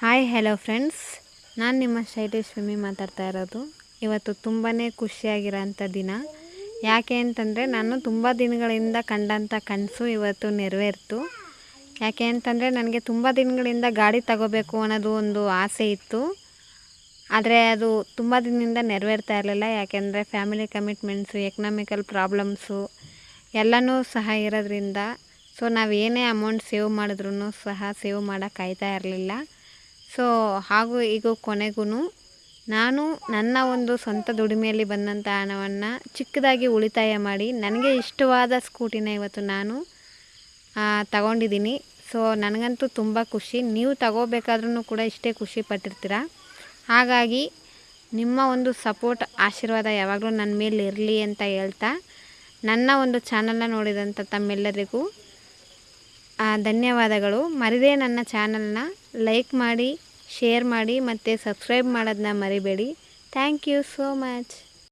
Hi hello friends, ನಾನು ನಿಮ್ಮ ಶೈಲೇಶ್ವಮಿ ಮಾತಾಡ್ತಾ ಇರೋದು. ಇವತ್ತು ತುಂಬಾ ಖುಷಿಯಾಗಿರೋಂಥ ದಿನ. ಯಾಕೆ ಅಂತಂದರೆ ನಾನು ತುಂಬ ದಿನಗಳಿಂದ ಕಂಡಂಥ ಕನಸು ಇವತ್ತು ನೆರವೇರಿತು. ಯಾಕೆ ಅಂತಂದರೆ ನನಗೆ ತುಂಬ ದಿನಗಳಿಂದ ಗಾಡಿ ತಗೋಬೇಕು ಅನ್ನೋದು ಒಂದು ಆಸೆ ಇತ್ತು. ಆದರೆ ಅದು ತುಂಬ ದಿನದಿಂದ ನೆರವೇರ್ತಾ ಇರಲಿಲ್ಲ. ಯಾಕೆಂದರೆ ಫ್ಯಾಮಿಲಿ ಕಮಿಟ್ಮೆಂಟ್ಸು, ಎಕನಾಮಿಕಲ್ ಪ್ರಾಬ್ಲಮ್ಸು ಎಲ್ಲನೂ ಸಹ ಇರೋದ್ರಿಂದ ನಾವು ಏನೇ ಅಮೌಂಟ್ ಸೇವ್ ಮಾಡಿದ್ರೂ ಸಹ ಸೇವ್ ಮಾಡೋಕ್ಕಾಗ್ತಾ ಇರಲಿಲ್ಲ. ಹಾಗೂ ಈಗ ಕೊನೆಗೂ ನಾನು ನನ್ನ ಒಂದು ಸ್ವಂತ ದುಡಿಮೆಯಲ್ಲಿ ಬಂದಂಥ ಹಣವನ್ನು ಚಿಕ್ಕದಾಗಿ ಉಳಿತಾಯ ಮಾಡಿ ನನಗೆ ಇಷ್ಟವಾದ ಸ್ಕೂಟಿನ ಇವತ್ತು ನಾನು ತಗೊಂಡಿದ್ದೀನಿ. ನನಗಂತೂ ತುಂಬ ಖುಷಿ. ನೀವು ತಗೋಬೇಕಾದ್ರೂ ಕೂಡ ಇಷ್ಟೇ ಖುಷಿ ಪಟ್ಟಿರ್ತೀರ. ಹಾಗಾಗಿ ನಿಮ್ಮ ಒಂದು ಸಪೋರ್ಟ್, ಆಶೀರ್ವಾದ ಯಾವಾಗಲೂ ನನ್ನ ಮೇಲೆ ಇರಲಿ ಅಂತ ಹೇಳ್ತಾ, ನನ್ನ ಒಂದು ಚಾನಲ್ನ ನೋಡಿದಂಥ ತಮ್ಮೆಲ್ಲರಿಗೂ ಧನ್ಯವಾದಗಳು. ಮರಿದೇ ನನ್ನ ಚಾನಲ್ನ ಲೈಕ್ ಮಾಡಿ, ಶೇರ್ ಮಾಡಿ ಮತ್ತು ಸಬ್ಸ್ಕ್ರೈಬ್ ಮಾಡೋದನ್ನ ಮರಿಬೇಡಿ. Thank you so much.